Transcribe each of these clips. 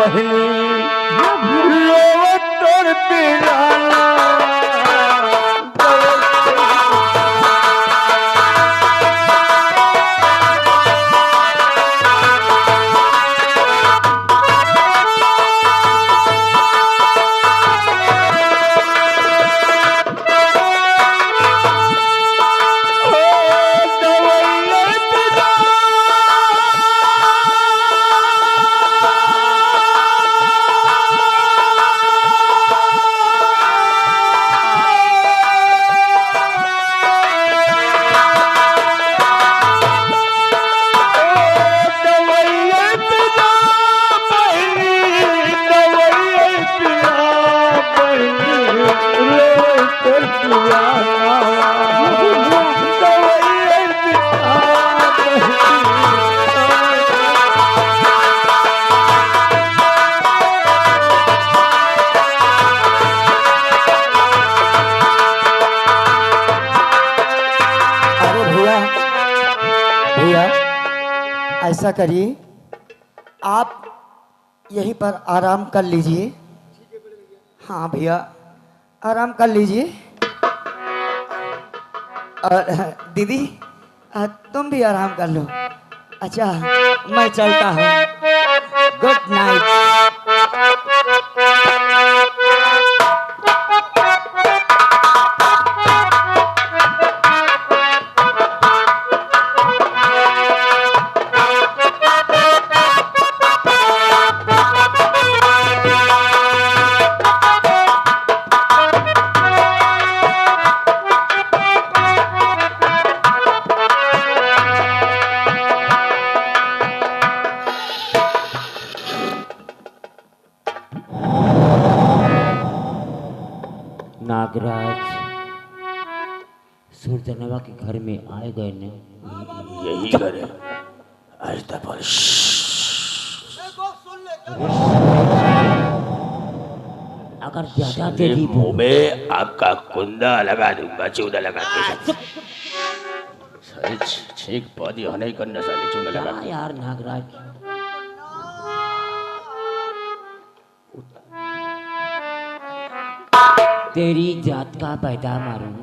पहली लोटर पिलाना ऐसा करिए, आप यहीं पर आराम कर लीजिए। हाँ भैया, आराम कर लीजिए। और दीदी, तुम भी आराम कर लो। अच्छा, मैं चलता हूँ। Good night. नागराज सुरजनवा के घर में आए गए ने। यही घर है। आहिस्ता बोल। अगर ज्यादा तेजी मुंह में आपका कुंदा लगा दूंगा, चूना लगा के। छींक पौधी होने का नशा ले, चूना लगा यार नागराज, तेरी जात का पैदा मारूं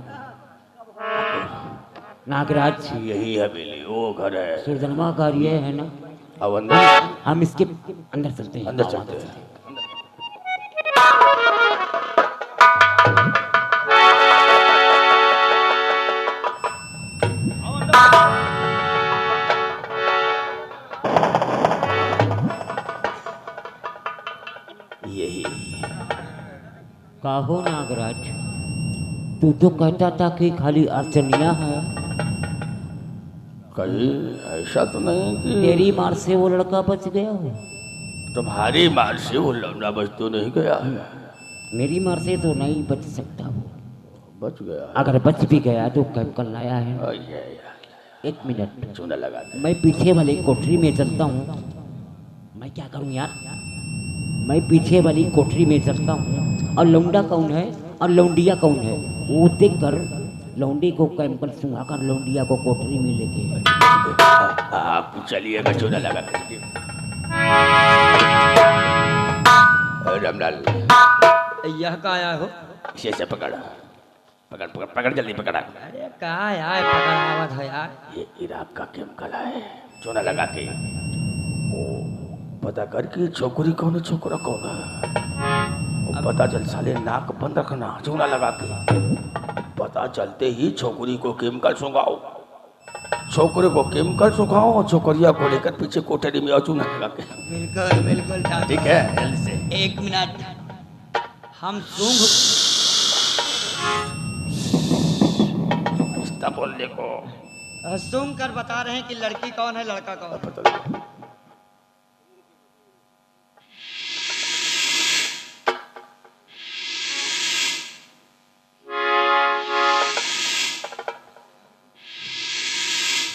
नागराज। यही हवेली, वो घर है। सुरजनवा घर ये है ना? अब अंदर, हम इसके अंदर चलते हैं। अंदर चलते हैं। यही काहो नागराज, तू तो कहता था कि खाली अर्चनिया है। कहीं ऐसा तो नहीं कि तेरी मार से वो लड़का बच गया हो? तुम्हारी मार से वो लौंडा बच तो नहीं गया है। मेरी मार से तो नहीं बच सकता वो। बच गया है। अगर बच भी गया तो कब कल लाया है। एक मिनट, चूना लगा दे। मैं पीछे वाली कोठरी में चलता हूँ। मैं क्या करूँ यार, मैं पीछे वाली कोठरी में चलता हूँ। और लौंडा कौन है और लौंडिया कौन है वो देख कर लौंडी को कैंपल सुंघाकर लौंडिया को कोठरी में लेके आप चलिएगा, चूना लगा के। रामलाल, यह का आया हो? इसे से पकड़ा, पकड़ पकड़ पकड़, जल्दी पकड़ा। अरे कहा यार, पकड़ावत है यार। ये इराक का केमिकल है, चूना लगा के। ओ पता कर कि छोकरी कौन है, छोकरा कौन है। पता चल साले, नाक बंद रखना, चूना लगा के। पता चलते ही छोकरी को केमिकल सुंघाओ, छोकरे को केमिकल सुंघाओ और छोकरिया को लेकर पीछे कोठरी में आओ, चूना लगा के। बिल्कुल बिल्कुल ठीक है, जल्दी से। एक मिनट, हम सूंघ बोलने को सूंघ कर बता रहे हैं कि लड़की कौन है लड़का कौन है। पता नहीं।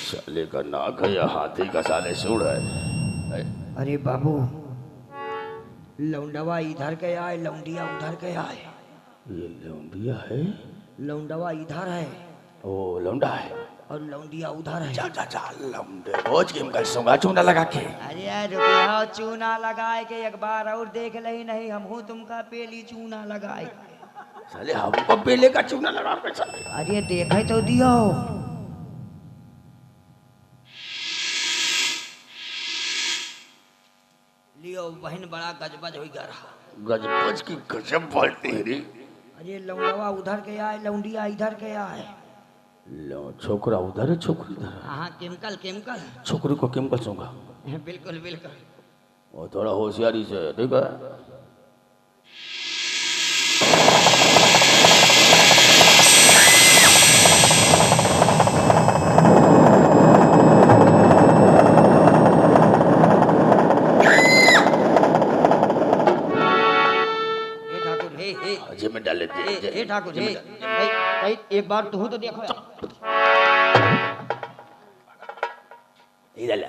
साले का नाक है या हाथी का साले सूढ़ है। अरे बाबू, लौंडवा इधर गया है, लौंडिया उधर गया है। ये लौंडिया है, लौंडवा इधर है, ओ लौंडा है। और लौंडिया उधर है। जा जा जा लंबे रोज गेम कर सोगा चूना लगा के। अरे यार रुपया चूना लगाए के एक बार और देख ले नहीं हमहू तुमका पेली चूना लगाए। साले हमको पेले का चूना लगा के साले। अरे देखे तो दियो। लियो बहन बड़ा गजबज हो गया। गजबज की गजब बोलती है रे। अरे लौंडवा उधर के आए लौंडिया इधर के आए। लो छोकरा उधर है छोकरी इधर है। हाँ केमिकल केमिकल। छोकरी को केमिकल सोगा। बिल्कुल बिल्कुल। वो थोड़ा होशियारी से ठीक है। में डाल लेते ए ठाकुर जी भाई एक बार तू तो देखो इधर ले।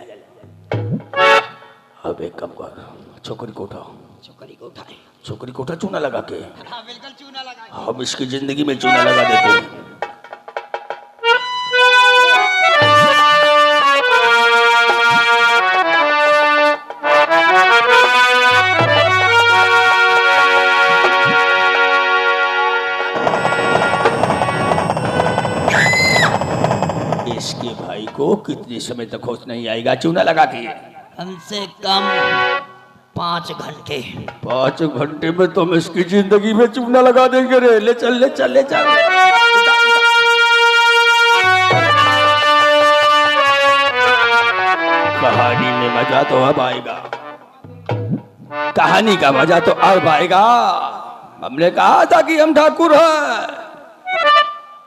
अब एक काम कर छोकरी को उठाओ। छोकरी को उठाए। छोकरी को उठा चूना लगा के। हाँ बिल्कुल चूना लगा। हम इसकी जिंदगी में चूना लगा देते हैं। इसके भाई को कितने समय तक होश नहीं आएगा चूना लगा के? कम से कम 5 घंटे। 5 घंटे में तो हम इसकी जिंदगी में चूना लगा देंगे रे। ले चल ले चल ले चल। कहानी में मजा तो अब आएगा। कहानी का मजा तो अब आएगा। हमने कहा था कि हम ठाकुर हैं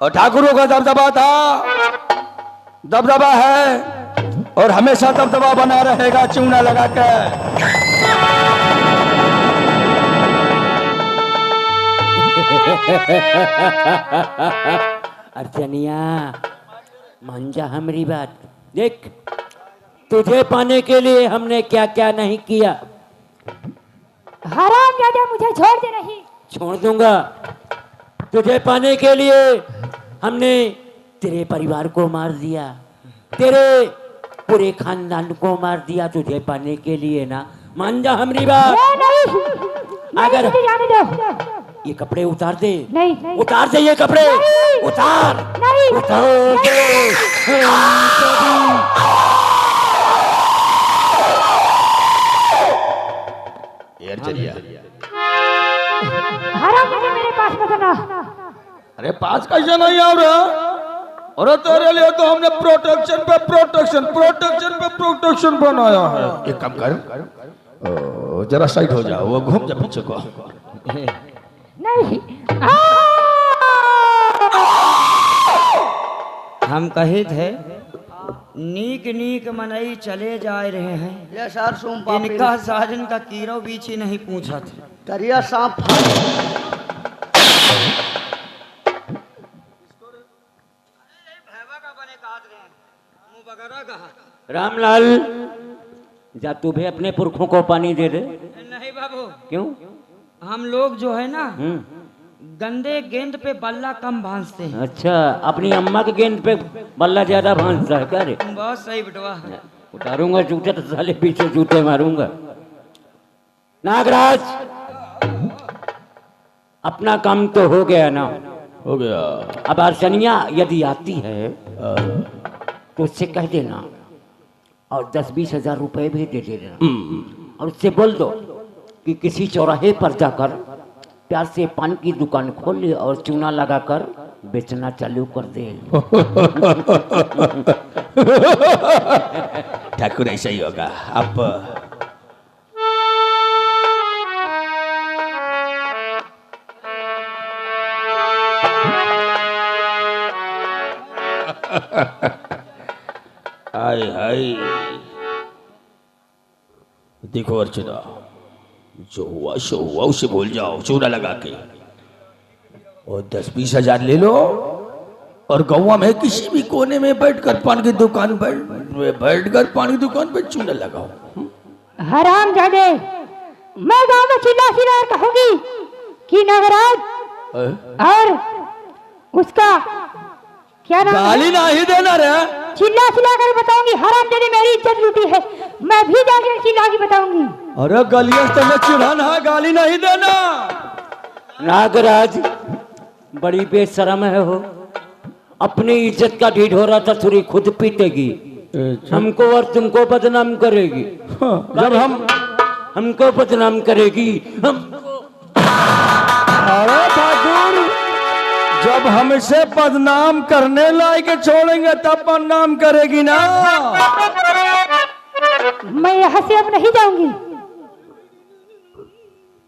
और ठाकुरों का दबदबा था, दबदबा है और हमेशा दबदबा बना रहेगा चूना लगा कर। अर्चनिया मान जा हमारी बात। देख तुझे पाने के लिए हमने क्या क्या नहीं किया। हरामजादा मुझे छोड़ दे नहीं। छोड़ दूंगा। तुझे पाने के लिए हमने तेरे परिवार को मार दिया, तेरे पूरे खानदान को मार दिया तुझे पाने के लिए ना। मान जा हमारी बात। नहीं, अगर मुझे जाने दो। ये कपड़े उतार दे। नहीं, नहीं। उतार दे ये कपड़े। नहीं, उतार नहीं, उतार दे। हरामजादा मेरे पास मत आना। अरे पास कैसे नहीं आ रहा? अरे तेरे लिए तो हमने प्रोटेक्शन पे प्रोटेक्शन बनाया है। एक काम कर जरा साइड हो जाओ। वो घूम जा पीछे को। नहीं। हम कहे थे नीक नीक मनई चले जा रहे हैं। ये सर सुन इनका साजन का कीरो बीची नहीं पूछा था। करिया सांप रामलाल जा तू भी अपने पुरखों को पानी दे दे। नहीं बाबू। क्यों? हम लोग जो है ना गंदे गेंद पे बल्ला कम भांजते हैं। अच्छा अपनी अम्मा के गेंद पे बल्ला ज्यादा भांजता है क्या रे? बहुत सही बिटवा। उतारूंगा जूते तो साले पीछे जूते मारूंगा। नागराज अपना काम तो हो गया ना? हो गया। अब अर्चनिया यदि आती है तो उससे कह देना और 10-20 हजार रुपए भी दे देना और उससे बोल दो कि किसी चौराहे पर जाकर प्यार से पान की दुकान खोल ले और चूना लगाकर बेचना चालू कर दे। ठाकुर ऐसा ही होगा। आप हाय हाय देखो अर्चना जो हुआ सो हुआ उसे भूल जाओ चूना लगा के और 10-20 हजार ले लो और गौवा में किसी भी कोने में बैठकर पान की दुकान बैठकर पान की दुकान पे चूना लगाओ। हरामजादे मैं गांव में चिल्ला चिल्ला कहूंगी कि नागराज और उसका क्या नाम है? गाली नहीं देना रे। चिल्ला चिल्ला कर बताऊंगी, हरामजादे मेरी इज्जत लूटी है, मैं भी जाके चिल्ला के बताऊंगी। अरे गलिया तो मैं चिढ़ाना है, गाली नहीं देना। नागराज बड़ी बेशरम है हो, अपनी इज्जत का ढिढोरा तसुरी खुद पीटेगी, हमको और तुमको बदनाम करेगी। जब हमको बदनाम करेगी हमको। अरे ठाकुर, जब हम इसे बदनाम करने लायक छोड़ेंगे तब बदनाम करेगी ना। मैं यहाँ से अब नहीं जाऊंगी।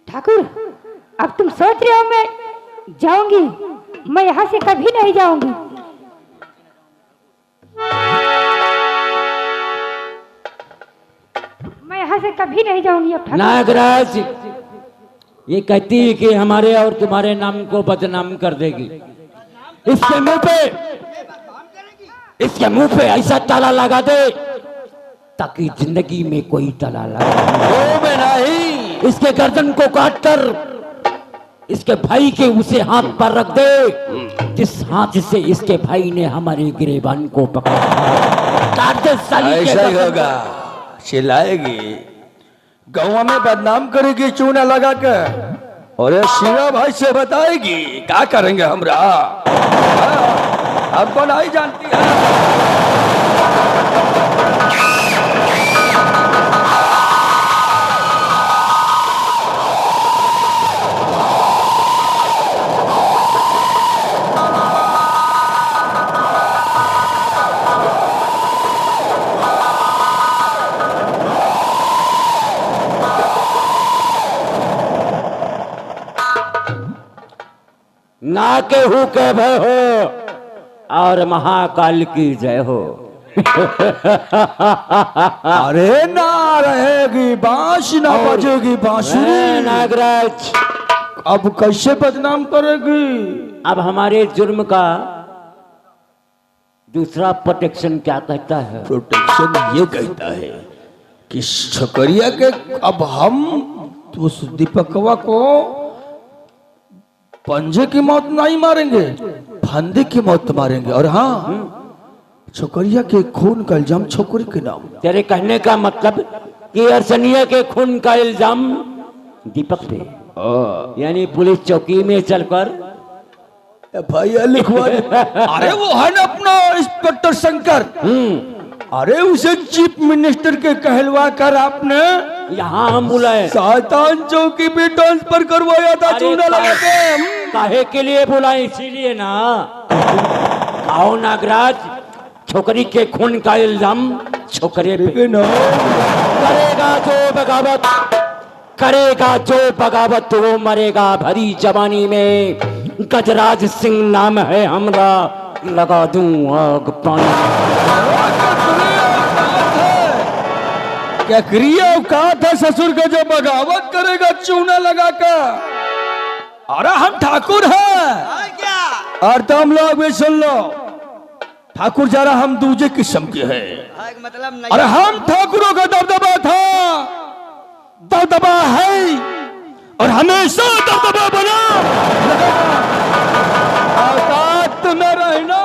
ठाकुर, अब तुम सोच रहे हो मैं जाऊंगी, मैं यहाँ से कभी नहीं जाऊंगी। मैं यहाँ से कभी नहीं जाऊंगी अब ठाकुर। नागराज ये कहती है कि हमारे और तुम्हारे नाम को बदनाम कर देगी। इसके मुंह पे ऐसा ताला लगा दे ताकि जिंदगी में कोई ताला लगा नहीं। इसके गर्दन को काट कर इसके भाई के उसे हाथ पर रख दे जिस हाथ से इसके भाई ने हमारे गिरेबान को पकड़ा। काट दे साली के ऐसा ही गर्दन होगा, चिल्लाएगी, गाँव में बदनाम करेगी चूना लगा के, और ये शिवा भाई से बताएगी क्या करेंगे हमरा। अब तो नहीं जानती है। ना केहू के भय हो और महाकाल की जय हो। अरे ना रहेगी बांस, ना बजेगी बांसुरी। नागराज अब कैसे बदनाम करेगी। अब हमारे जुर्म का दूसरा प्रोटेक्शन क्या कहता है? प्रोटेक्शन ये कहता है कि छोकरिया के अब हम उस दीपकवा को पंजे की मौत नहीं मारेंगे, फंदे की मौत मारेंगे। और हाँ, छोकरिया के खून का इल्जाम छोकरी के नाम। तेरे कहने का मतलब कि अर्चनिया के खून का इल्जाम दीपक पे, यानी पुलिस चौकी में चलकर भैया लिखवा दे। अरे वो है ना अपना इंस्पेक्टर शंकर, अरे उसे चीफ मिनिस्टर के कहलवा कर आपने यहाँ हम बुलाए, शैतान चौकी भी ट्रांसफर करवाया था चूना लगा के। काहे के लिए बुलाए? इसीलिए ना। आओ नागराज, छोकरी के खून का इल्जाम छोकरे पे करेगा जो बगावत, करेगा जो बगावत वो मरेगा भरी जवानी में। गजराज सिंह नाम है हमरा, लगा दूं आग पानी। क्या क्रिया औकात है ससुर का जो बगावत करेगा चूना लगा कर। अरे हम ठाकुर हैं क्या और तुम लोग भी सुन लो, ठाकुर जरा हम दूसरे किस्म के हैं। मतलब नहीं। अरे हम ठाकुरों का दबदबा था, दबदबा है और हमेशा दबदबा बना। औकात में रहना।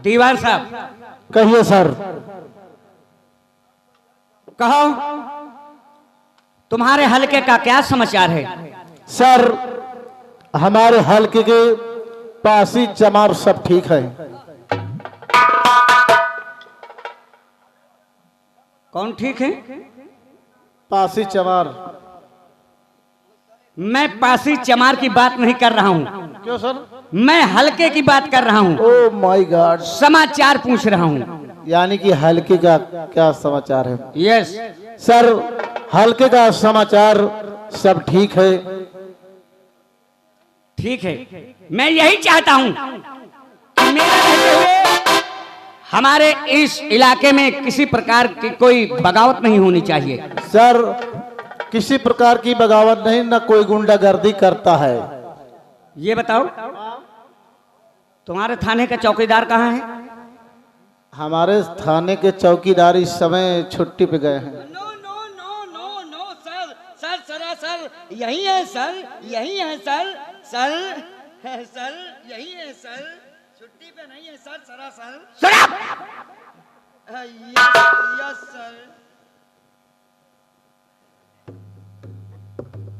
दीवान साहब कहिए सर। कहो, तुम्हारे हलके का क्या समाचार है? सर हमारे हलके के पासी चमार सब ठीक है। कौन ठीक है? पासी चमार। मैं पासी चमार की बात नहीं कर रहा हूं, क्यों सर? मैं हलके की बात कर रहा हूं। Oh my God. समाचार पूछ रहा हूं। यानी कि हलके का क्या समाचार है? यस सर हलके का समाचार सब ठीक है। ठीक है, मैं यही चाहता हूं कि मेरे रहते हुए हमारे इस इलाके में किसी प्रकार की कोई बगावत नहीं होनी चाहिए। सर किसी प्रकार की बगावत नहीं, न कोई गुंडागर्दी करता है। ये बताओ, तुम्हारे थाने का चौकीदार कहाँ है? हमारे थाने के चौकीदार इस समय छुट्टी पे गए हैं। No no no no no sir, sir सरासर यही है सर, यही है सर, सर है सर, यही है सर, छुट्टी पे नहीं है सर, सरासर। Yes yes sir.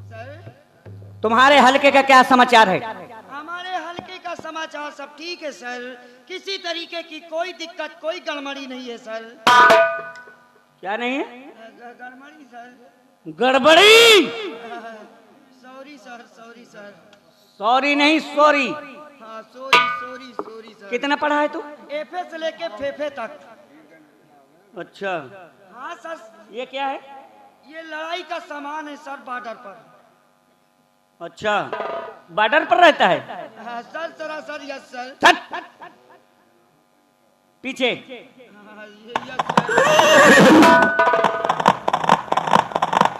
सर तुम्हारे हलके का क्या समाचार है? हमारे हल्के का समाचार सब ठीक है सर, किसी तरीके की कोई दिक्कत कोई गड़बड़ी नहीं है सर। क्या नहीं है? गड़बड़ी सर। गड़बड़ी? Sorry sir, sorry sir. Sorry नहीं, सॉरी। हाँ सॉरी सॉरी सॉरी सर। कितना पढ़ा है तू? एफे से लेके फेफे तक। अच्छा, हाँ सर। ये क्या है? ये लड़ाई का सामान है सर, बॉर्डर पर। अच्छा, बॉर्डर पर रहता है? हाँ सर, सरासर यस सर। थट! पीछे। हाँ, यस सर।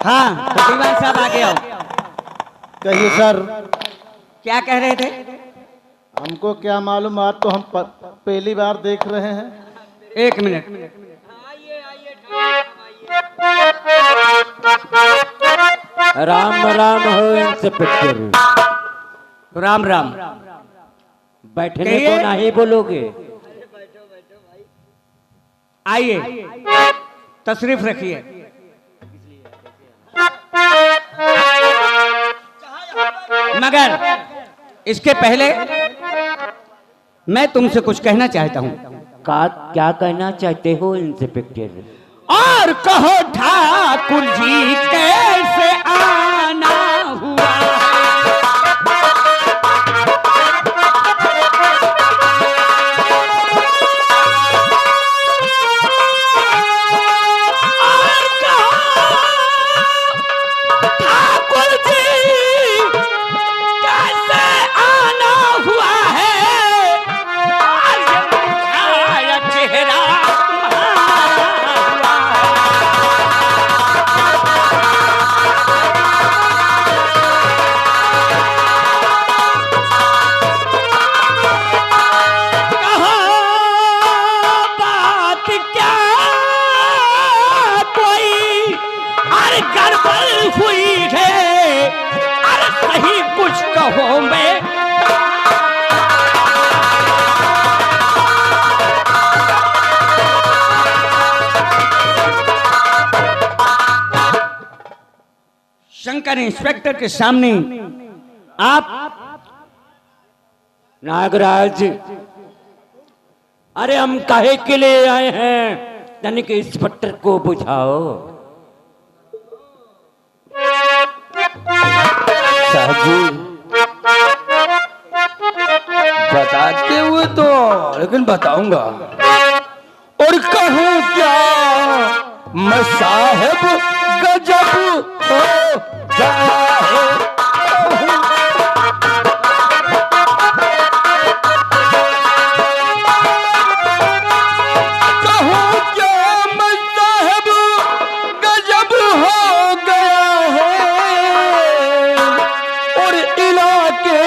हाँ तो दीवान साहब आगे आओ। कहिए सर। क्या कह रहे थे? हमको क्या मालूम, आज तो हम पहली बार देख रहे हैं। एक मिनट। आइए आइए, राम राम हो इंस्पेक्टर। राम राम। बैठने को नहीं बोलोगे? आइए, तशरीफ रखिए। मगर इसके पहले मैं तुमसे कुछ कहना चाहता हूँ। क्या कहना चाहते हो इंस्पेक्टर? और कहो ठाकुर जी कैसे आना हुआ? और कहो ठाकुर जी कैसे आना हुआ है? आज मुरझाया चेहरा गड़बड़ हुई है। अरे सही कुछ कहो। मैं शंकर इंस्पेक्टर के सामने आप नागराज, अरे हम काहे के लिए आए हैं? तनिक इंस्पेक्टर को बुझाओ। साहब जी बताते हुए तो, लेकिन बताऊंगा। और कहूँ क्या मैं साहब गजब हो जाए। कहूँ क्या मैं साहब गजब हो गया है। और इलाके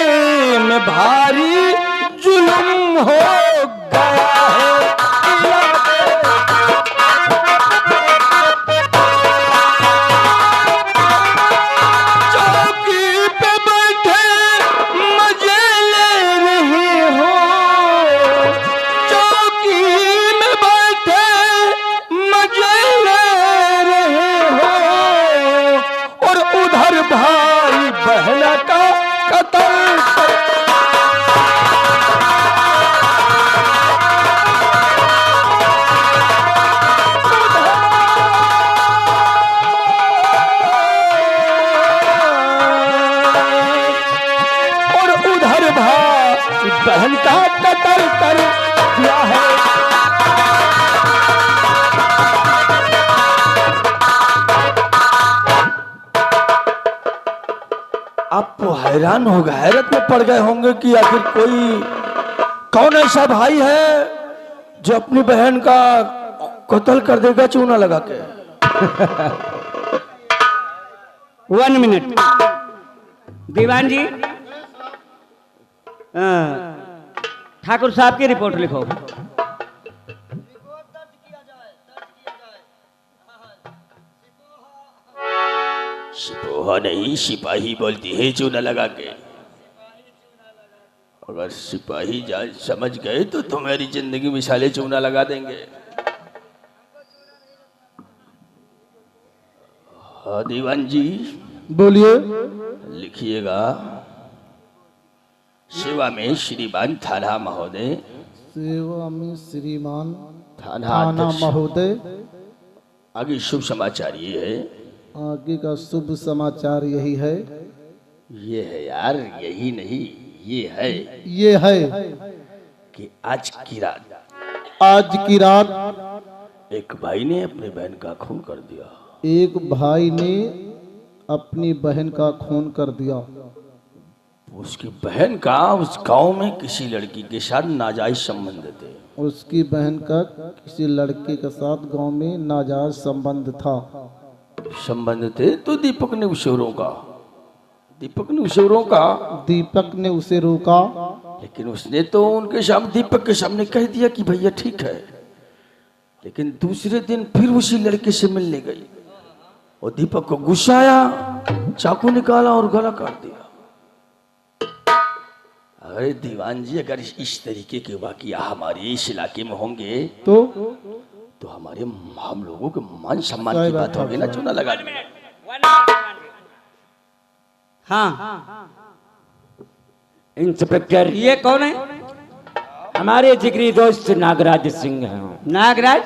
में भारी जुल्म हो गया है। बहन का कत्ल कर दिया है। आप तो हैरान हो गए, हैरत में पड़ गए होंगे कि आखिर कोई कौन ऐसा भाई है जो अपनी बहन का कत्ल कर देगा चूना लगा के। 1 मिनट दीवान जी, ठाकुर साहब की रिपोर्ट लिखो। सिपोहा नहीं सिपाही बोलती है चूना लगा के। अगर सिपाही जान समझ गए तो तुम्हारी जिंदगी में साले चूना लगा देंगे। हाँ दीवान जी बोलिए। लिखिएगा, सेवा में श्रीमान थाना महोदय, सेवा में श्रीमान थाना थाना अध्यक्ष। महोदय। आगे शुभ समाचार ये है, आगे का शुभ समाचार यही है। ये है यार, यही नहीं ये है ये है कि आज की रात आज की रात एक भाई ने अपनी बहन का खून कर दिया। एक भाई ने अपनी बहन का खून कर दिया। उसकी बहन का उस गांव में किसी लड़की के साथ नाजायज संबंध थे। उसकी बहन का किसी लड़के के साथ गांव में नाजायज संबंध था। संबंध थे तो दीपक ने उसे रोका। दीपक ने उसे रोका। लेकिन उसने तो उनके सामने, दीपक के सामने कह दिया कि भैया ठीक है। लेकिन दूसरे दिन फिर उसी लड़के से मिलने गई और दीपक को गुस्सा आया, चाकू निकाला और गला काट दिया। अरे दीवान जी, अगर इस तरीके के वाकया हमारे इस इलाके में होंगे तो हमारे हम लोगों के मान सम्मान की बात होगी ना चूना लगा के। हाँ इंस्पेक्टर, ये कौन है? हमारे जिगरी दोस्त नागराज सिंह हैं। नागराज,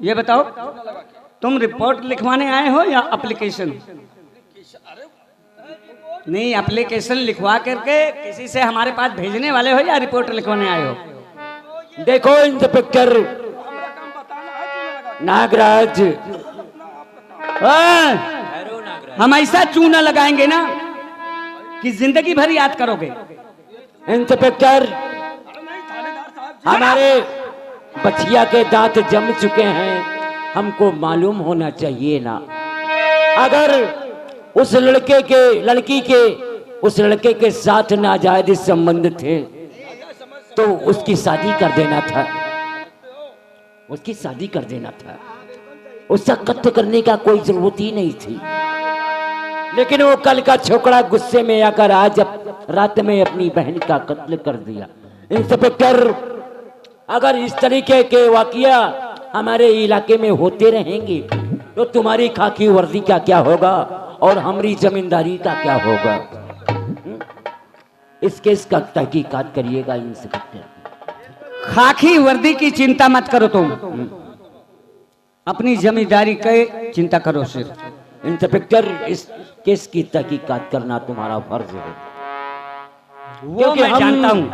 ये बताओ तुम रिपोर्ट लिखवाने आए हो या एप्लीकेशन? नहीं, एप्लीकेशन लिखवा करके किसी से हमारे पास भेजने वाले हो या रिपोर्ट लिखवाने आए हो? देखो इंस्पेक्टर नागराज, हम ऐसा चूना लगाएंगे ना कि जिंदगी भर याद करोगे। इंस्पेक्टर, हमारे बचिया के दांत जम चुके हैं, हमको मालूम होना चाहिए ना। अगर उस लड़के के साथ नाजायज संबंध थे तो उसकी शादी कर देना था। उसकी शादी कर देना था, उसका कत्ल करने का कोई जरूरत ही नहीं थी। लेकिन वो कल का छोकरा गुस्से में आकर आज रात में अपनी बहन का कत्ल कर दिया। इंस्पेक्टर, अगर इस तरीके के वाकया हमारे इलाके में होते रहेंगे तो तुम्हारी खाकी वर्दी का क्या होगा और हमारी जमींदारी का क्या होगा? इस केस का तहकीकात करिएगा इंस्पेक्टर। खाकी वर्दी की चिंता मत करो तुम, अपनी जमींदारी की चिंता करो सिर्फ। इंस्पेक्टर, इस केस की तहकीकात करना तुम्हारा फर्ज है, वो मैं जानता हूं।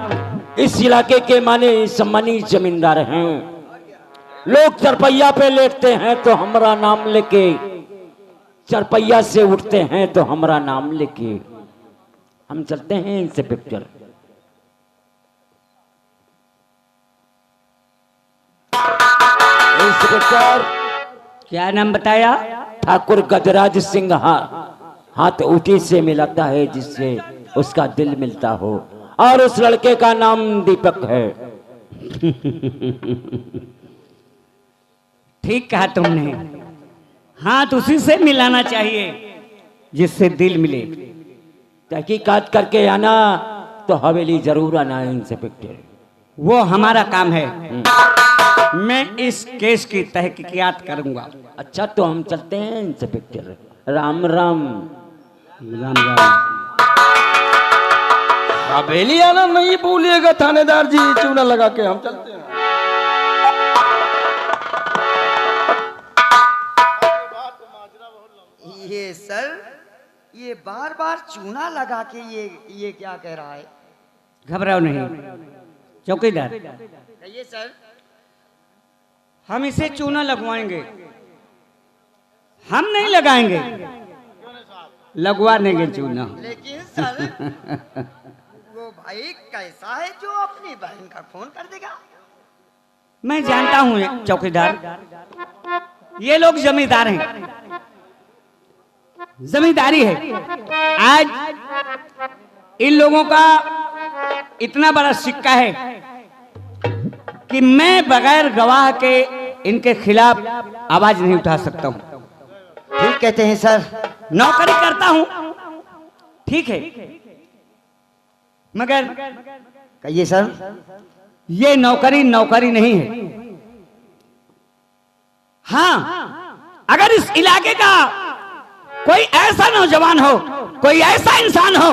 इस इलाके के माने सम्मानी जमींदार हैं। लोग चरपैया पे लेटते हैं तो हमारा नाम लेके, चरपैया से उठते हैं तो हमारा नाम लेके हम चलते हैं। इंस्पेक्टर, क्या नाम बताया? ठाकुर गजराज सिंह। हाथ ऊटी से मिलाता है जिससे उसका दिल मिलता हो, और उस लड़के का नाम दीपक है। ठीक कहा तुमने, हाथ उसी से मिलाना चाहिए जिससे दिल मिले। तहकीकात करके आना तो हवेली जरूर आना इंस्पेक्टर। वो हमारा काम है, मैं इस केस की तहकीकात करूंगा। अच्छा, तो हम चलते हैं इंस्पेक्टर। राम राम। राम राम। हवेली आना नहीं भूलिएगा थानेदार जी, चूना लगा के हम चलते हैं। ये सर, ये बार बार चूना लगा के ये क्या कह रहा है? घबराओ नहीं। चौकीदार, कहिए सर। हम इसे चूना लगवाएंगे। हम नहीं लगाएंगे, लगवा देंगे चूना। लेकिन सर वो भाई कैसा है जो अपनी बहन का खून कर देगा? मैं जानता हूं चौकीदार, ये लोग जमींदार हैं, जमींदारी है। आज इन लोगों का इतना बड़ा सिक्का है कि मैं बगैर गवाह के इनके खिलाफ आवाज नहीं उठा सकता हूं। ठीक कहते हैं सर। नौकरी करता हूं, ठीक है, मगर कहिए सर। ये नौकरी नहीं है। हाँ, अगर इस इलाके का कोई ऐसा नौजवान हो, कोई ऐसा इंसान हो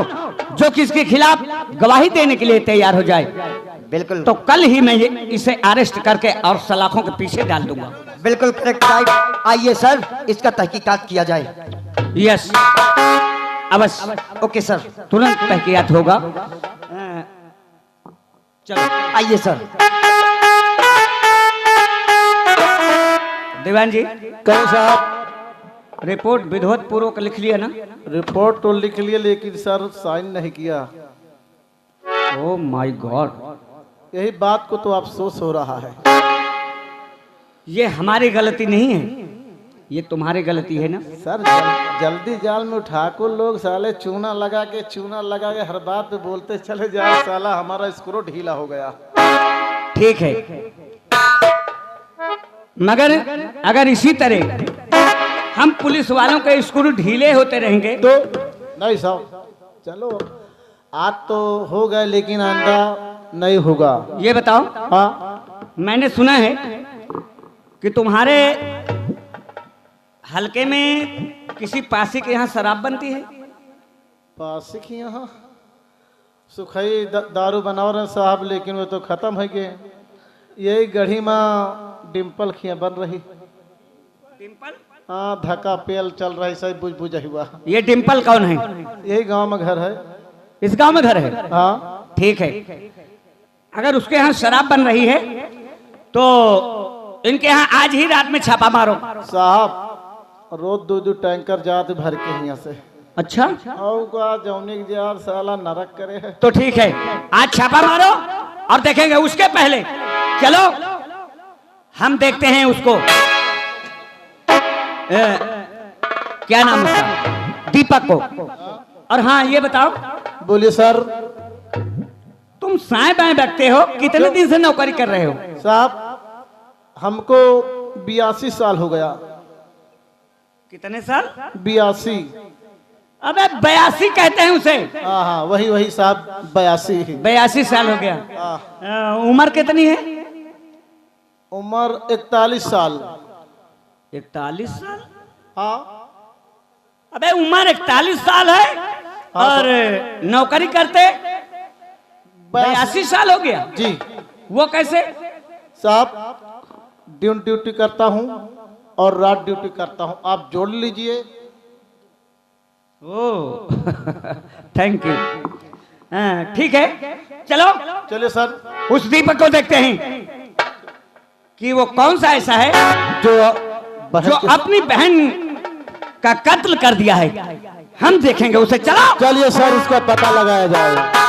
जो किसके खिलाफ गवाही देने के लिए तैयार हो जाए, बिल्कुल तो कल ही मैं इसे अरेस्ट करके और सलाखों के पीछे डाल दूंगा। बिल्कुल करेक्ट राइट। आइए सर, इसका तहकीकात किया जाए। यस, अवश्य। Okay sir. तुरंत तहकीकात होगा। चलो आइए सर। दीवान जी, कहीं साहब रिपोर्ट विधिवत पूर्वक लिख लिया ना? रिपोर्ट तो लिख लिए लेकिन सर साइन नहीं किया। ओह माय गॉड, यही बात को तो अफसोस हो रहा है। ये हमारी गलती नहीं है, ये तुम्हारी गलती है ना? सर जल्दी जाल में उठा को लोग साले चूना लगा के हर बात पे बोलते चले जाए, साला हमारा स्क्रू ढीला हो गया। ठीक है, मगर अगर इसी तरह हम पुलिस वालों के स्क्रू ढीले होते रहेंगे तो नहीं साहब, चलो आज तो हो गए लेकिन आंदा नहीं होगा। ये बताओ, हाँ मैंने सुना है कि तुम्हारे हलके में किसी पासी के यहाँ शराब बनती है। पासी की यहाँ सुखई दारू बनाओ रहे साहब, लेकिन वो तो खत्म है गए। यही गढ़ी में डिम्पल खिया बन रही। डिम्पल? हाँ, धक्का पेल चल रही सही बुझ बुझ हुआ। ये डिम्पल कौन है? यही गांव में घर है। इस गांव में घर है? हाँ ठीक है, अगर उसके यहाँ शराब बन रही है तो इनके यहाँ आज ही रात में छापा मारो। साहब रोज दो टैंकर जाते भर के यहाँ से। अच्छा, जौनिक जार साला नरक करे है। तो ठीक है, आज छापा मारो और देखेंगे। उसके पहले चलो हम देखते हैं उसको, क्या नाम उसका, दीपक को। और हाँ ये बताओ, बोलिए सर। तुम साएं बाएं बैठते हो, कितने दिन से नौकरी कर रहे हो? साहब हमको 82 साल हो गया। कितने साल? 82। अबे 82 कहते हैं उसे। हाँ हाँ वही साहब 82। 82 साल हो गया। उम्र कितनी है? उम्र 41 साल। 41 साल? हाँ। अबे उम्र 41 साल है और नौकरी करते 82 साल हो गया जी। वो कैसे? साहब ड्यूटी करता हूँ और रात ड्यूटी करता हूँ, आप जोड़ लीजिए। ओ थैंक यू। ठीक है, चलो चलिए सर। उस दीपक को देखते हैं कि वो कौन सा ऐसा है जो अपनी बहन का कत्ल कर दिया है। हम देखेंगे उसे। चलो चलिए सर, उसका पता लगाया जाए।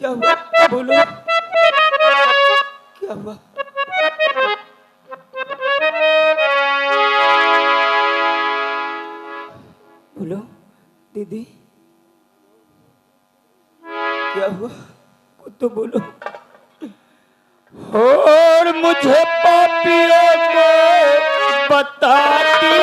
क्या हुआ? बोलो, क्या हुआ? बोलो दीदी, क्या हुआ? कुछ तो बोलो। और मुझे पापियों को बताती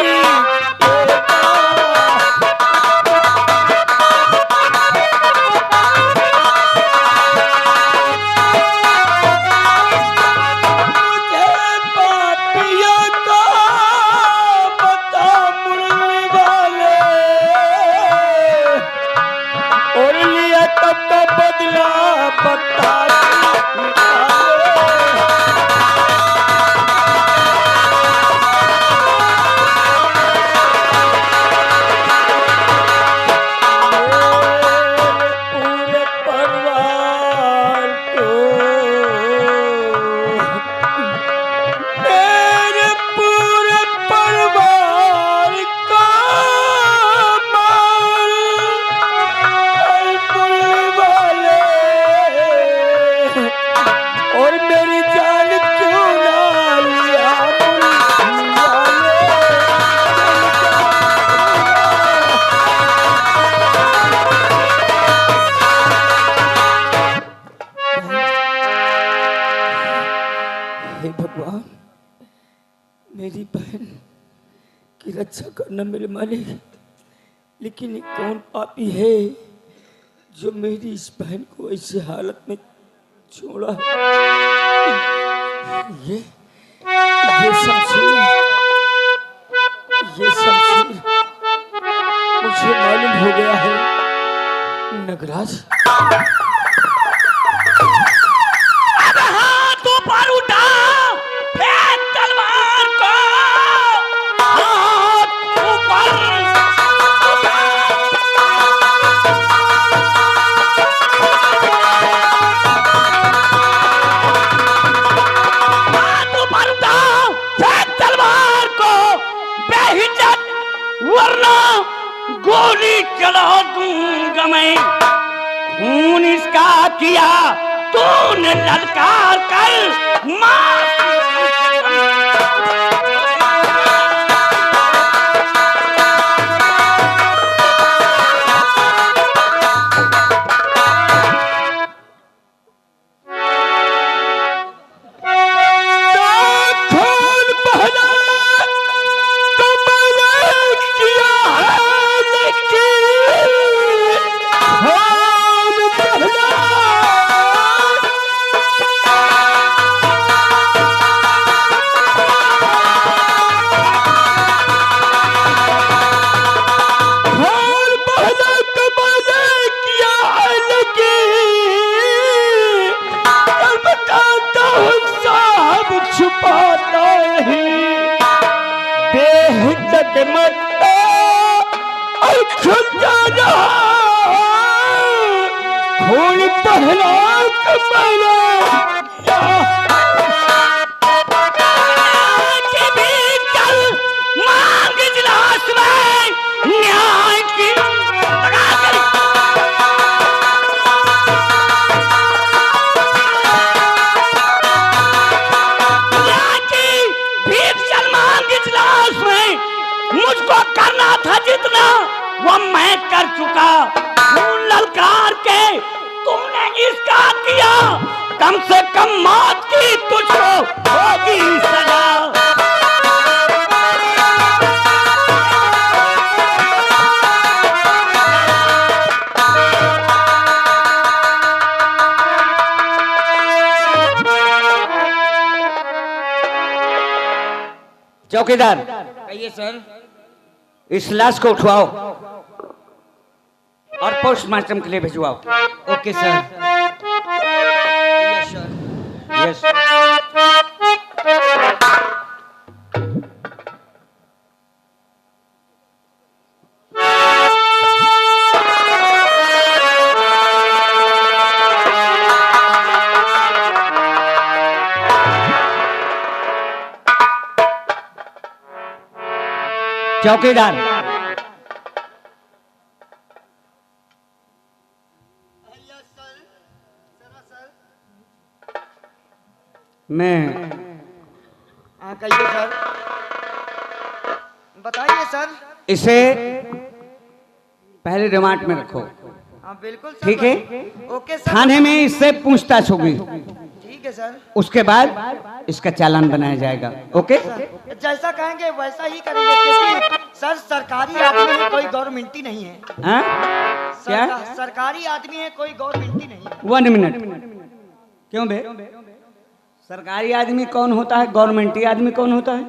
हे भगवान, मेरी बहन की रक्षा करना मेरे मालिक। लेकिन ये कौन पापी है जो मेरी इस बहन को ऐसी हालत में छोड़ा? ये शमशीर, ये शमशीर मुझे मालूम हो गया है। नगराज, वरना गोली चला दूंगा मैं। खून इसका किया तूने ललकार कर मार। खून पहला मांग इजलास में न्याय की मुझको करना था जितना वो मैं कर चुका। खून ललकार के तुमने इसका किया, कम से कम मौत की तुझको होगी सजा। चौकीदार, कहिए सर। इस लाश को उठवाओ और पोस्टमार्टम के लिए भिजवाओ। Okay sir. Yes sir. Yes. चौकीदार, मैं हाँ कहिए सर, बताइए सर। इसे पहले रिमांड में रखो। हाँ बिल्कुल सर। ठीक है, ओके सर। थाने में इससे पूछताछ होगी, ठीक है सर। उसके बाद इसका चालान बनाया जाएगा। ओके, जैसा कहेंगे वैसा ही करेंगे, क्योंकि सर सरकारी आदमी है, कोई गवर्नमेंटी नहीं है। हाँ क्या? सरकारी आदमी है, कोई गवर्नमेंटी नहीं है। 1 मिनट। क्यों बे? सरकारी आदमी कौन होता है, गवर्नमेंटी आदमी कौन होता है?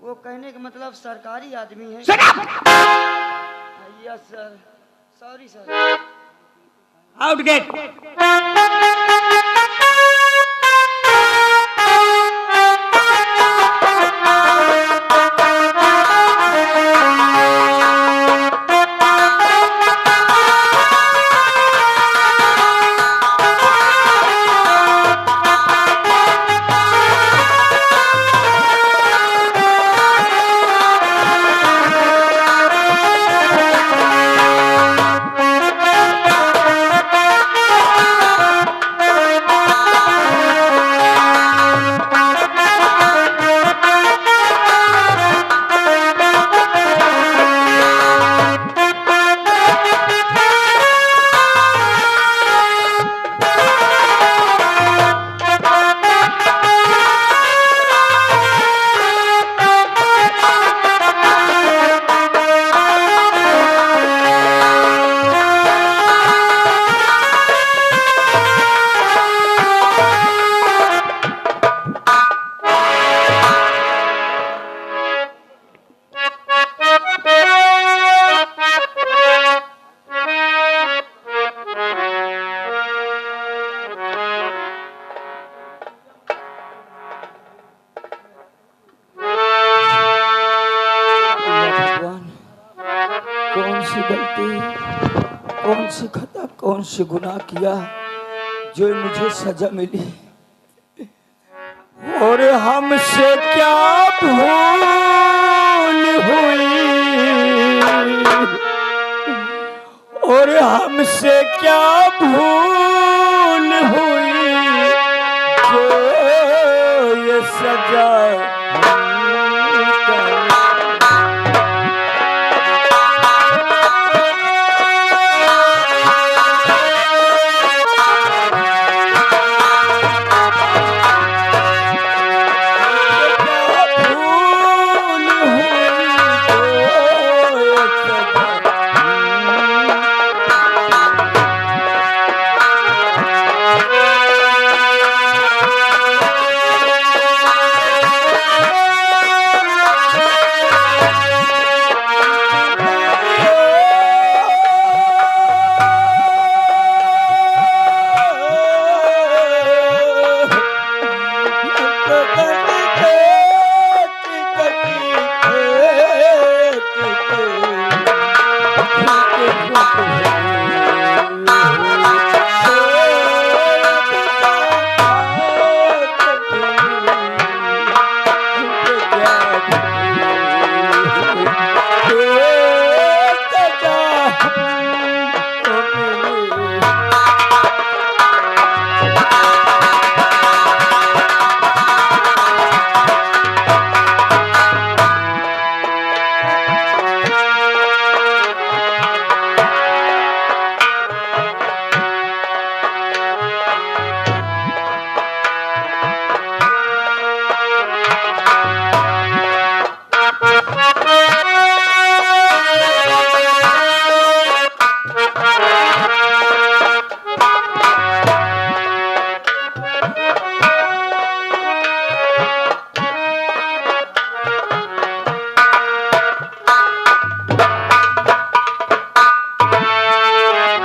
वो कहने का मतलब सरकारी आदमी है। Yes sir, sorry sir. Out get. कौन सी गलती, कौन सी खता, कौन सी गुनाह किया जो मुझे सजा मिली। और हमसे क्या भूल हुई, और हमसे क्या भूल हुई जो ये सजा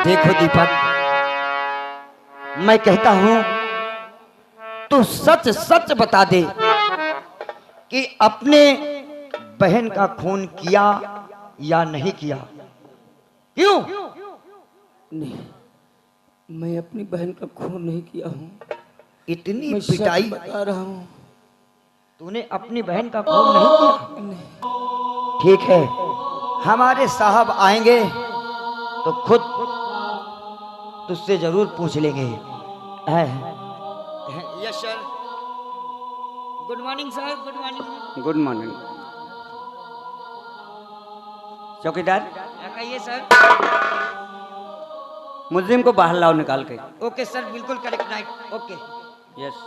देखो दीपक, मैं कहता हूं तू सच सच बता दे कि अपने बहन का खून किया या नहीं किया। क्यों? नहीं, मैं अपनी बहन का खून नहीं किया हूँ। इतनी मैं सच पिटाई बता रहा हूँ। तूने अपनी बहन का खून नहीं किया? नहीं। ठीक है, हमारे साहब आएंगे तो खुद तुझसे जरूर पूछ लेंगे। Yes sir, good morning sir, good morning. Good morning. चौकीदार कहिए सर। मुलजिम को बाहर लाओ निकाल के। ओके सर, बिल्कुल correct night. Okay yes.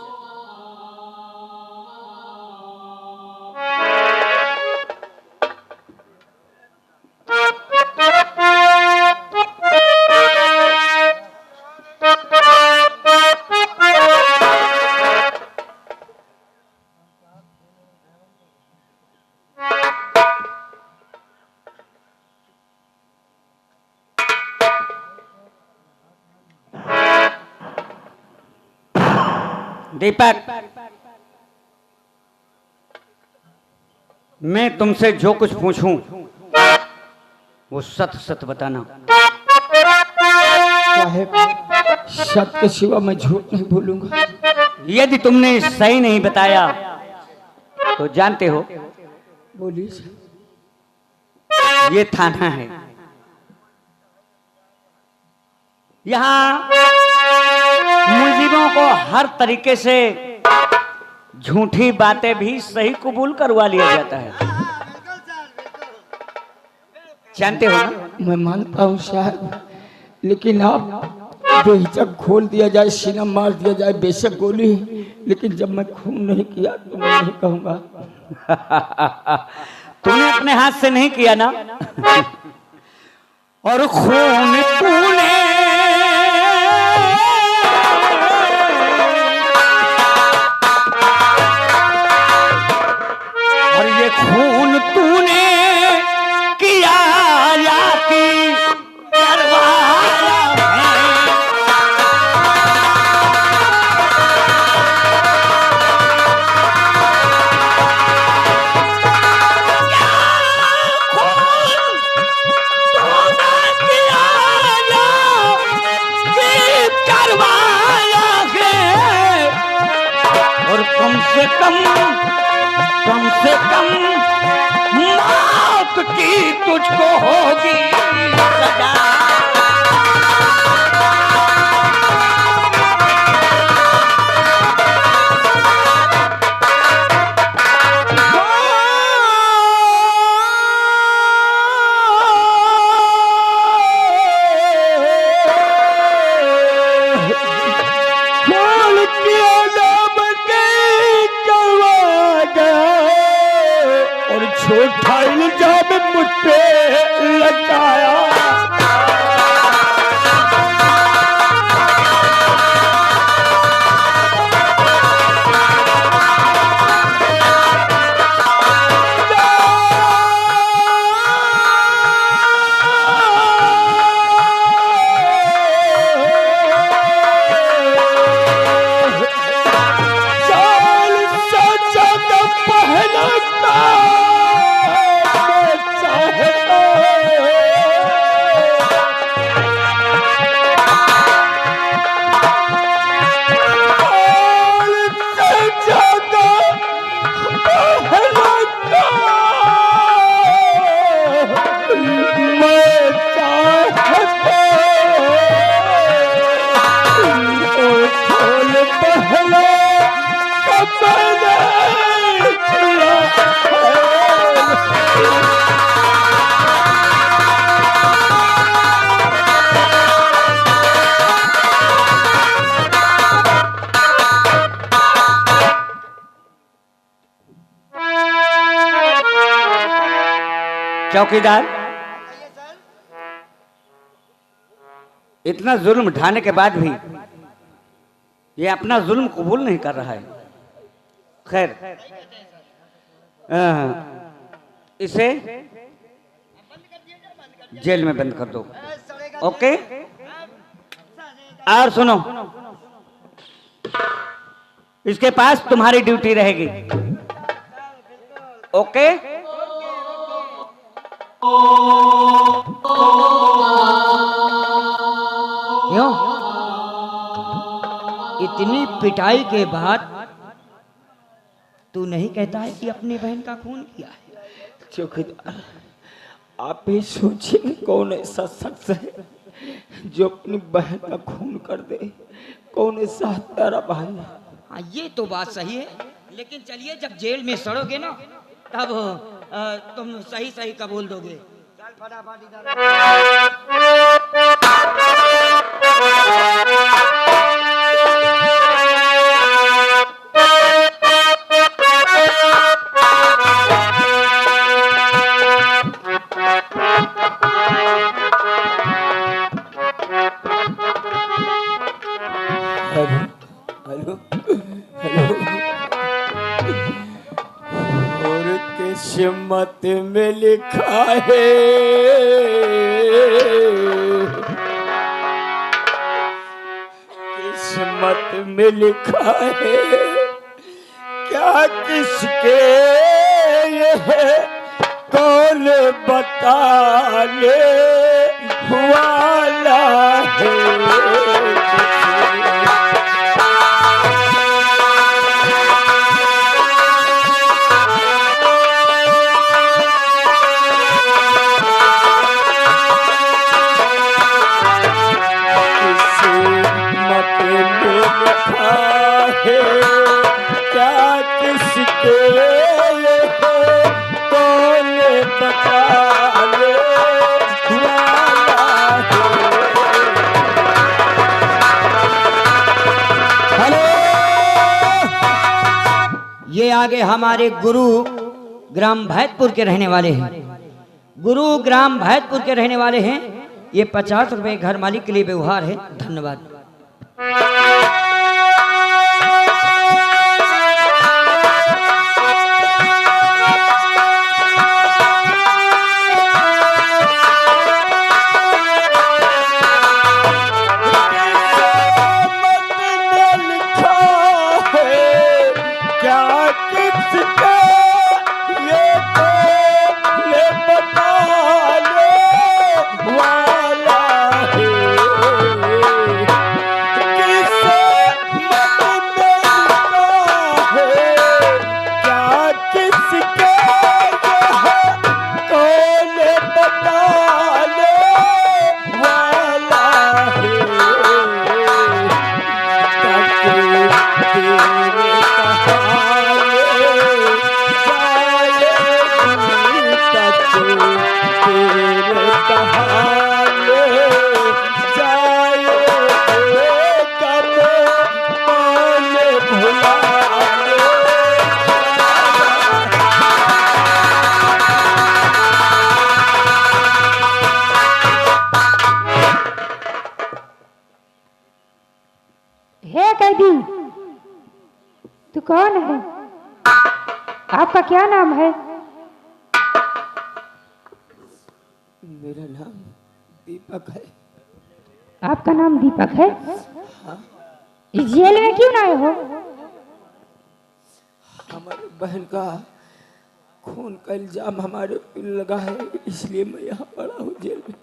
Deepak, मैं तुमसे जो कुछ पूछूं वो सत सत बताना। साहब, सत्य के सिवा मैं झूठ नहीं बोलूंगा। यदि तुमने सही नहीं बताया तो जानते हो बोलिए सर। ये थाना है। यहाँ मुलजिमों को हर तरीके से झूठी बातें भी सही कबूल करवा लिया जाता है, जानते हो ना? मैं मानता हूँ साहब, लेकिन आप बेहिचक खोल दिया जाए, सीना मार दिया जाए, बेशक गोली, लेकिन जब मैं खून नहीं किया तो मैं नहीं कहूँगा। तूने अपने हाथ से नहीं किया ना, और खून तूने और ये खून तूने किया या की करवाया है। और कम से कम मौत की तुझको होगी सजा। छोटा इल्जाम मुझ पे लगाया। चौकीदार, इतना जुल्म उठाने के बाद भी ये अपना जुल्म कबूल नहीं कर रहा है। खैर, इसे जेल में बंद कर दो। ओके? और सुनो, इसके पास तुम्हारी ड्यूटी रहेगी। ओके? क्यों इतनी पिटाई के बाद तू नहीं कहता है कि अपनी बहन का खून किया है? चौकीदार, आप ही सोचिए कौन ऐसा शख्स है जो अपनी बहन का खून कर दे? कौन ऐसा प्यारा भाई? हाँ, ये तो बात सही है, लेकिन चलिए जब जेल में सड़ोगे ना तब तुम सही सही कबूल दोगे। चल फटाफट इधर। हेलो हेलो और किस्मत में लिखा है किस्मत में लिखा है क्या किसके ये है कौन बताने वाला है। ये आगे हमारे गुरु ग्राम भैदपुर के रहने वाले हैं। गुरु ग्राम भैदपुर के रहने वाले हैं। ये 50 रुपए घर मालिक के लिए व्यवहार है। धन्यवाद। हे कैदी, तू कौन है? आपका क्या नाम है? मेरा नाम दीपक है। आपका नाम दीपक है? इस जेल में क्यों आए हो? हमारे बहन का खून का इल्जाम हमारे पे लगा है, इसलिए मैं यहाँ पड़ा हूँ जेल में।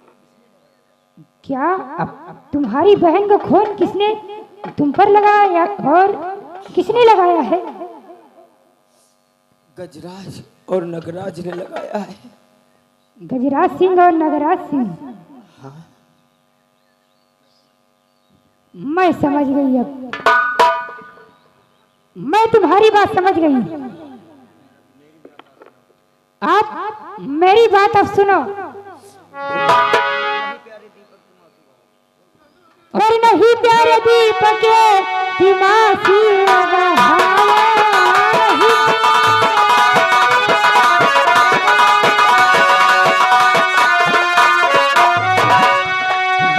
क्या अब तुम्हारी बहन का खून किसने तुम पर लगाया और किसने लगाया है? गजराज और नगराज ने लगाया है। गजराज सिंह और नगराज सिंह? हाँ। मैं समझ गई। अब मैं तुम्हारी बात समझ गई। आप मेरी बात अब सुनो। और नहीं प्यारे दीपक दिमासी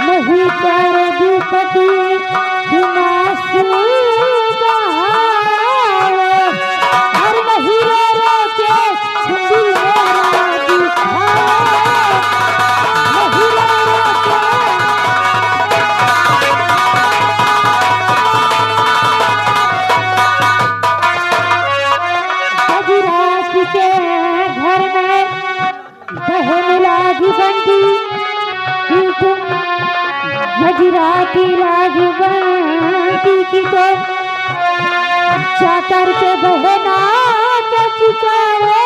नहीं प्यारे दीपक दिमासी हर नहीं रो के दिल मेरा दिखाए नहीं रो के के घर में बहन लागी बंदी गजराती लागी बंदी की तो जाकर के बहना के चुकावे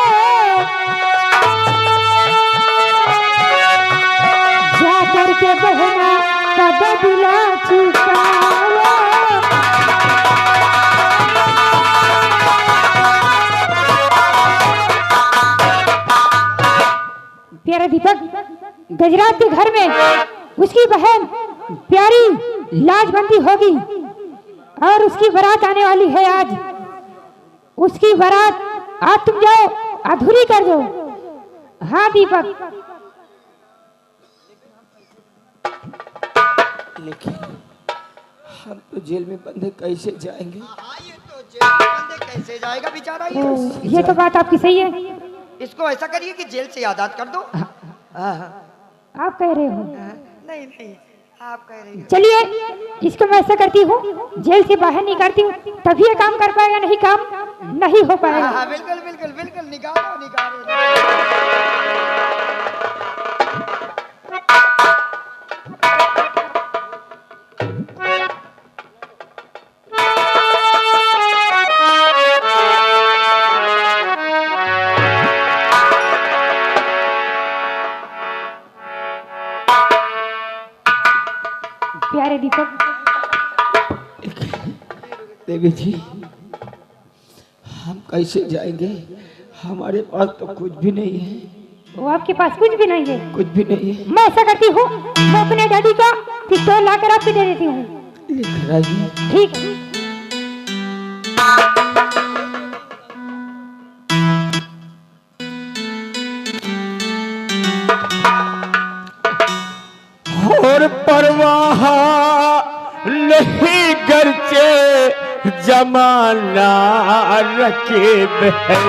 जाकर के बहना का बदला चुकावे प्यारे दीपक, गजराज के घर में उसकी बहन प्यारी लाजबंदी होगी और उसकी बारात आने वाली है आज। उसकी बारात आज तुम जाओ अधूरी कर दो। हाँ दीपक। लेकिन हम तो जेल में बंद है, कैसे जाएंगे? हाँ, ये तो जेल में बंद है, कैसे जाएगा बेचारा ये? ये तो बात आपकी सही है। इसको ऐसा करिए कि जेल से आजाद कर दो। आप कह रहे हो? नहीं नहीं, आप कह रही हो। चलिए इसको मैं ऐसा करती हूँ, जेल से बाहर निकालती हूँ, तभी ये काम कर पाएगा, नहीं काम नहीं हो पाएगा। हाँ, बिल्कुल बिल्कुल बिल्कुल, निकालो निकालो। प्यारे दीपक। देवी जी, हम कैसे जाएंगे? हमारे पास तो कुछ भी नहीं है। वो आपके पास कुछ भी नहीं है? कुछ भी नहीं है। मैं ऐसा करती हूँ, मैं अपने डैडी का पिस्तौल लाकर आपको दे देती हूँ। लेकर आइए। ठीक है। और परवाह नहीं करके जमाना रकीब है।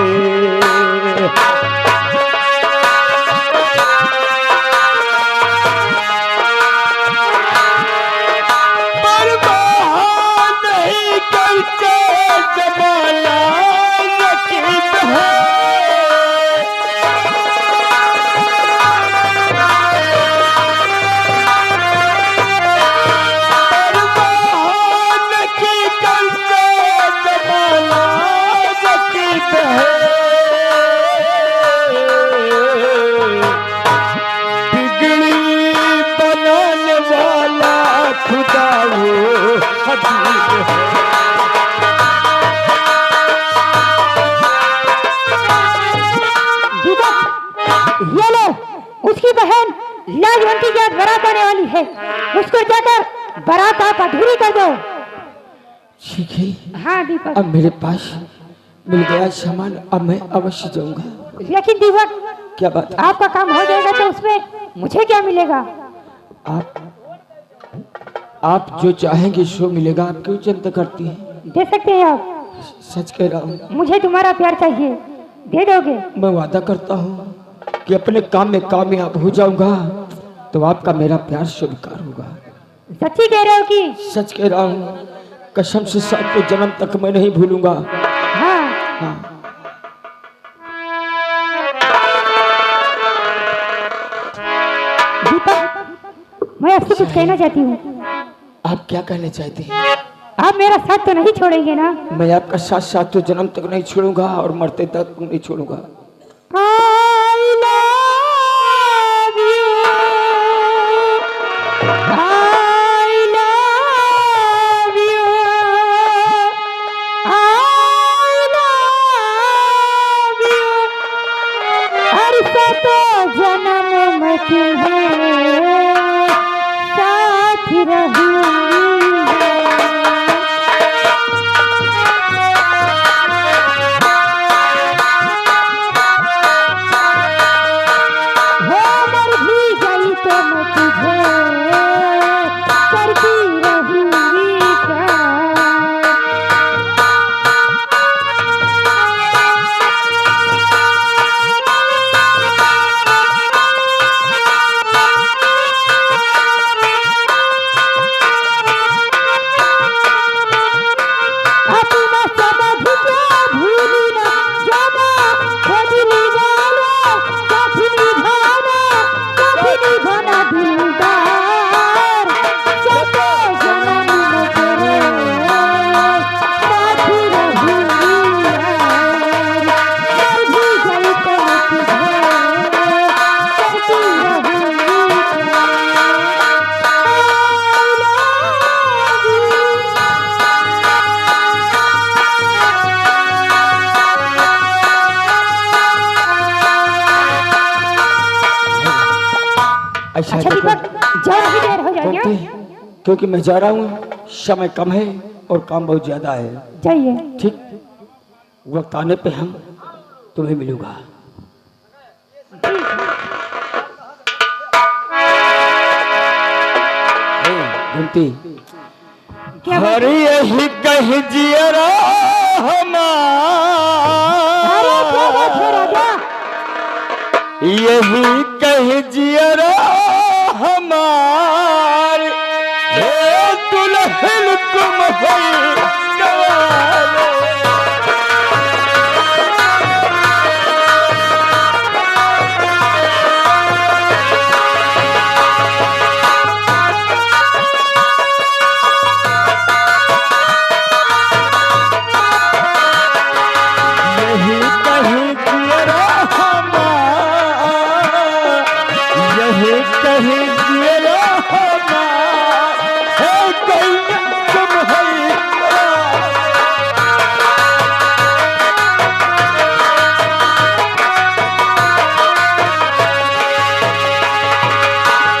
ये लो, उसकी बहन लाजवंती की आज बारात आने वाली है, उसको जाकर बारात आप अधूरी कर दो। ठीक है। हाँ दीपक। अब मेरे पास मिल गया सामान, अब मैं अवश्य जाऊंगा। लेकिन दीपक, क्या बात है? आपका काम हो जाएगा तो उसमें मुझे क्या मिलेगा? आप जो चाहेंगे सो मिलेगा। आप क्यों चिंता करती हैं? दे सकते हैं आप? सच कह रहा हूँ। मुझे तुम्हारा प्यार चाहिए, दे दोगे? मैं वादा करता हूँ कि अपने काम में कामयाब हो जाऊंगा तो आपका मेरा प्यार स्वीकार होगा। सच्ची कह रहे हो कि? सच कह रहा हूँ, कसम से 7 जन्म तक मैं नहीं भूलूंगा। हाँ। हाँ। दीपक, मैं आपसे कुछ कहना चाहती हूँ। आप क्या कहना चाहते हैं? आप मेरा साथ तो नहीं छोड़ेंगे ना? मैं आपका साथ 7 जन्म तक नहीं छोड़ूंगा और मरते तक नहीं छोड़ूंगा। I love you. I love you. I love you. हर 7 जन्म में तुम्हें साथ रहूंगी। क्या? क्योंकि मैं जा रहा हूँ, समय कम है और काम बहुत ज्यादा है। जाइए। ठीक, वक्त आने पे हम तुम्हें मिलूंगा। घूमती क्या बात? हर यही कह जियरा अरे क्या बात है राजा? यही कह जियरा हमार हे दुल्हन तुम हो गवारे। यही कह जियरा हमार, यही कह जियरा हमार हे दुल्हन तुम हो गवारे।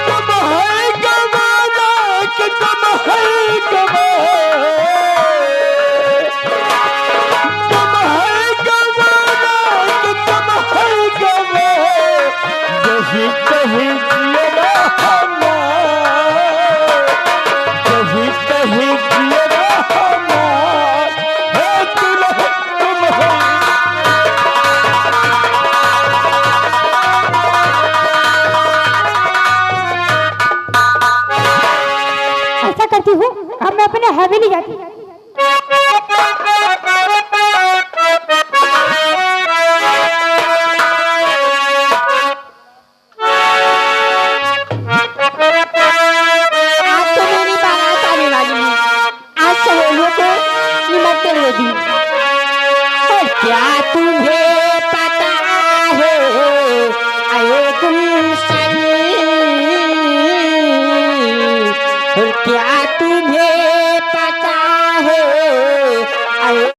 तुम है गवारा कि तुम है गवार, तुम है गवारा कि तुम है गवार। यही कहीं जियरा हमार, यही कहीं जियरा हमार हे दुल्हन तुम हो। ऐसा करती हूँ, अब मैं अपने हवेली जाती हूँ। आज तो मेरी बारात आने वाली है। आज सहेलियों को निमंत्रण होगी। और क्या तुम्हें पता है आए गुलशन, और क्या तुम्हें पता है आए